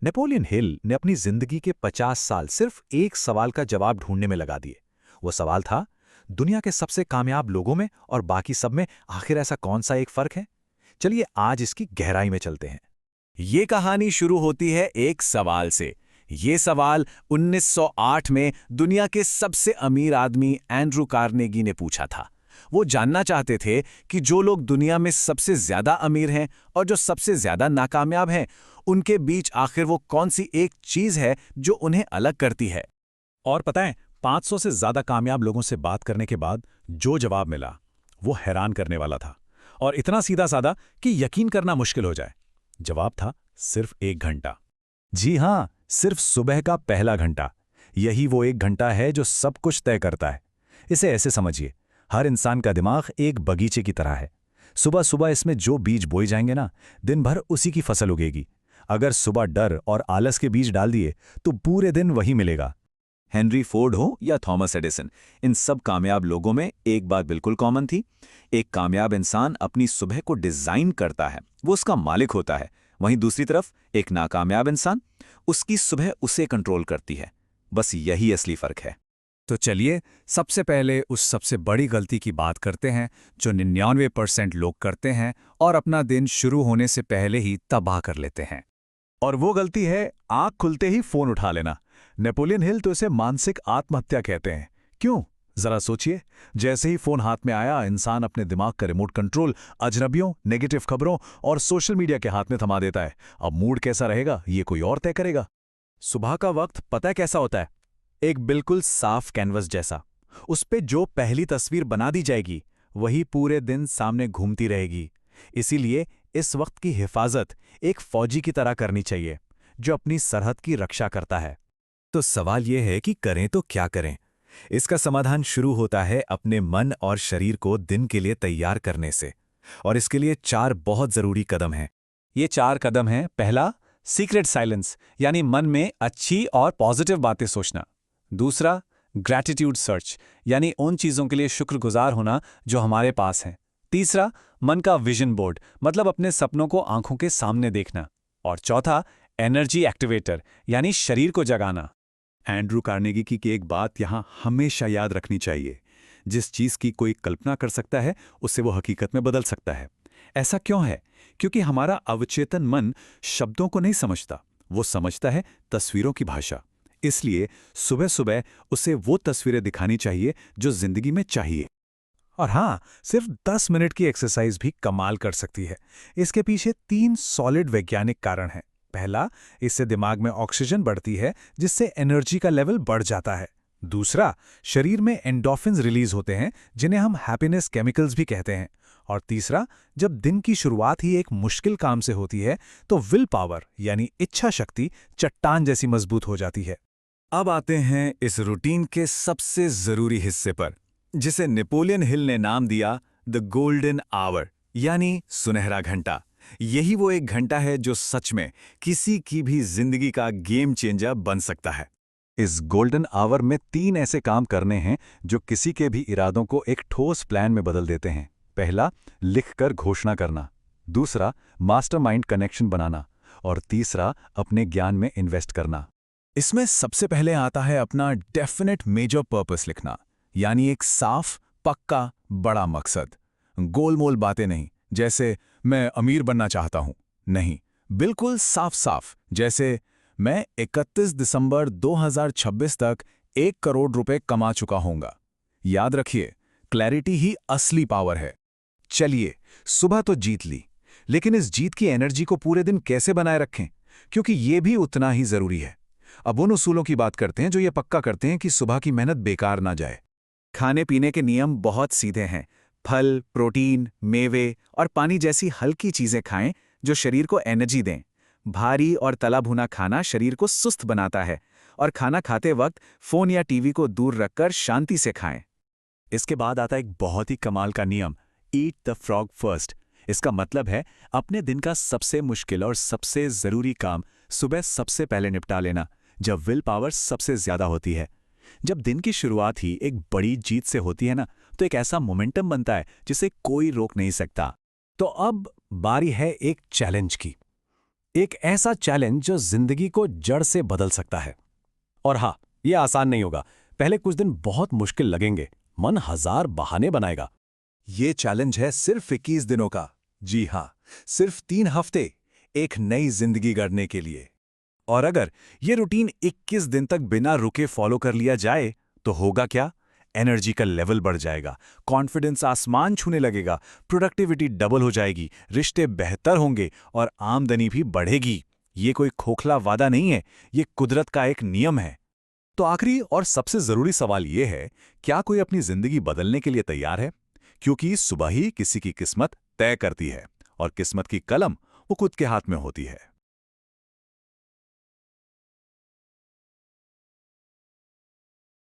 Napoleon Hill ने अपनी जिंदगी के 50 साल सिर्फ एक सवाल का जवाब ढूंढने में लगा दिए। वो सवाल था, दुनिया के सबसे कामयाब लोगों में और बाकी सब में आखिर ऐसा कौन सा एक फर्क है। चलिए आज इसकी गहराई में चलते हैं। ये कहानी शुरू होती है एक सवाल से। ये सवाल 1908 में दुनिया के सबसे अमीर आदमी एंड्रू कार्नेगी ने पूछा था। वो जानना चाहते थे कि जो लोग दुनिया में सबसे ज्यादा अमीर हैं और जो सबसे ज्यादा नाकामयाब हैं, उनके बीच आखिर वो कौन सी एक चीज है जो उन्हें अलग करती है। और पता है, 500 से ज्यादा कामयाब लोगों से बात करने के बाद जो जवाब मिला वो हैरान करने वाला था, और इतना सीधा साधा कि यकीन करना मुश्किल हो जाए। जवाब था सिर्फ 1 घंटा। जी हां, सिर्फ सुबह का पहला घंटा। यही वो 1 घंटा है जो सब कुछ तय करता है। इसे ऐसे समझिए, हर इंसान का दिमाग एक बगीचे की तरह है। सुबह सुबह इसमें जो बीज बोए जाएंगे ना, दिन भर उसी की फसल उगेगी। अगर सुबह डर और आलस के बीज डाल दिए तो पूरे दिन वही मिलेगा। हेनरी फोर्ड हो या थॉमस एडिसन, इन सब कामयाब लोगों में एक बात बिल्कुल कॉमन थी। एक कामयाब इंसान अपनी सुबह को डिजाइन करता है, वो उसका मालिक होता है। वहीं दूसरी तरफ एक नाकामयाब इंसान, उसकी सुबह उसे कंट्रोल करती है। बस यही असली फर्क है। तो चलिए सबसे पहले उस सबसे बड़ी गलती की बात करते हैं जो 99% लोग करते हैं और अपना दिन शुरू होने से पहले ही तबाह कर लेते हैं। और वो गलती है आंख खुलते ही फोन उठा लेना। नेपोलियन हिल तो इसे मानसिक आत्महत्या कहते हैं। क्यों? जरा सोचिए, जैसे ही फोन हाथ में आया, इंसान अपने दिमाग का रिमोट कंट्रोल अजनबियों, नेगेटिव खबरों और सोशल मीडिया के हाथ में थमा देता है। अब मूड कैसा रहेगा ये कोई और तय करेगा। सुबह का वक्त पता है कैसा होता है? एक बिल्कुल साफ कैनवस जैसा। उस पे जो पहली तस्वीर बना दी जाएगी वही पूरे दिन सामने घूमती रहेगी। इसीलिए इस वक्त की हिफाजत एक फौजी की तरह करनी चाहिए जो अपनी सरहद की रक्षा करता है। तो सवाल यह है कि करें तो क्या करें? इसका समाधान शुरू होता है अपने मन और शरीर को दिन के लिए तैयार करने से। और इसके लिए 4 बहुत जरूरी कदम हैं। ये 4 कदम हैं। पहला, सीक्रेट साइलेंस, यानी मन में अच्छी और पॉजिटिव बातें सोचना। दूसरा, ग्रैटिट्यूड सर्च, यानी उन चीज़ों के लिए शुक्रगुजार होना जो हमारे पास हैं। तीसरा, मन का विजन बोर्ड, मतलब अपने सपनों को आंखों के सामने देखना। और चौथा, एनर्जी एक्टिवेटर, यानी शरीर को जगाना। एंड्रू कार्नेगी की एक बात यहाँ हमेशा याद रखनी चाहिए, जिस चीज़ की कोई कल्पना कर सकता है उसे वो हकीकत में बदल सकता है। ऐसा क्यों है? क्योंकि हमारा अवचेतन मन शब्दों को नहीं समझता, वो समझता है तस्वीरों की भाषा। इसलिए सुबह सुबह उसे वो तस्वीरें दिखानी चाहिए जो जिंदगी में चाहिए। और हाँ, सिर्फ 10 मिनट की एक्सरसाइज भी कमाल कर सकती है। इसके पीछे 3 सॉलिड वैज्ञानिक कारण हैं। पहला, इससे दिमाग में ऑक्सीजन बढ़ती है जिससे एनर्जी का लेवल बढ़ जाता है। दूसरा, शरीर में एंडोर्फिन्स रिलीज होते हैं जिन्हें हम हैप्पीनेस केमिकल्स भी कहते हैं। और तीसरा, जब दिन की शुरुआत ही एक मुश्किल काम से होती है तो विल पावर यानी इच्छा शक्ति चट्टान जैसी मजबूत हो जाती है। अब आते हैं इस रूटीन के सबसे जरूरी हिस्से पर, जिसे नेपोलियन हिल ने नाम दिया द गोल्डन आवर, यानी सुनहरा घंटा। यही वो एक घंटा है जो सच में किसी की भी जिंदगी का गेम चेंजर बन सकता है। इस गोल्डन आवर में 3 ऐसे काम करने हैं जो किसी के भी इरादों को एक ठोस प्लान में बदल देते हैं। पहला, लिखकर घोषणा करना। दूसरा, मास्टरमाइंड कनेक्शन बनाना। और तीसरा, अपने ज्ञान में इन्वेस्ट करना। इसमें सबसे पहले आता है अपना डेफिनेट मेजर पर्पस लिखना, यानी एक साफ, पक्का, बड़ा मकसद। गोलमोल बातें नहीं, जैसे मैं अमीर बनना चाहता हूं। नहीं, बिल्कुल साफ साफ, जैसे मैं 31 दिसंबर 2026 तक 1 करोड़ रुपए कमा चुका होऊंगा। याद रखिए, क्लैरिटी ही असली पावर है। चलिए, सुबह तो जीत ली, लेकिन इस जीत की एनर्जी को पूरे दिन कैसे बनाए रखें, क्योंकि ये भी उतना ही जरूरी है। अब उन उसूलों की बात करते हैं जो ये पक्का करते हैं कि सुबह की मेहनत बेकार ना जाए। खाने पीने के नियम बहुत सीधे हैं। फल, प्रोटीन, मेवे और पानी जैसी हल्की चीजें खाएं जो शरीर को एनर्जी दें। भारी और तला भुना खाना शरीर को सुस्त बनाता है, और खाना खाते वक्त फोन या टीवी को दूर रखकर शांति से खाएं। इसके बाद आता एक बहुत ही कमाल का नियम, ईट द फ्रॉग फर्स्ट। इसका मतलब है अपने दिन का सबसे मुश्किल और सबसे जरूरी काम सुबह सबसे पहले निपटा लेना, जब विल पावर सबसे ज्यादा होती है। जब दिन की शुरुआत ही एक बड़ी जीत से होती है ना, तो एक ऐसा मोमेंटम बनता है जिसे कोई रोक नहीं सकता। तो अब बारी है एक चैलेंज की। एक ऐसा चैलेंज जो जिंदगी को जड़ से बदल सकता है। और हाँ, ये आसान नहीं होगा। पहले कुछ दिन बहुत मुश्किल लगेंगे, मन हजार बहाने बनाएगा। ये चैलेंज है सिर्फ 21 दिनों का। जी हाँ, सिर्फ 3 हफ्ते एक नई जिंदगी गढ़ने के लिए। और अगर ये रूटीन 21 दिन तक बिना रुके फॉलो कर लिया जाए तो होगा क्या? एनर्जी का लेवल बढ़ जाएगा, कॉन्फिडेंस आसमान छूने लगेगा, प्रोडक्टिविटी डबल हो जाएगी, रिश्ते बेहतर होंगे और आमदनी भी बढ़ेगी। ये कोई खोखला वादा नहीं है, ये कुदरत का एक नियम है। तो आखिरी और सबसे जरूरी सवाल ये है, क्या कोई अपनी जिंदगी बदलने के लिए तैयार है? क्योंकि सुबह ही किसी की किस्मत तय करती है और किस्मत की कलम वो खुद के हाथ में होती है।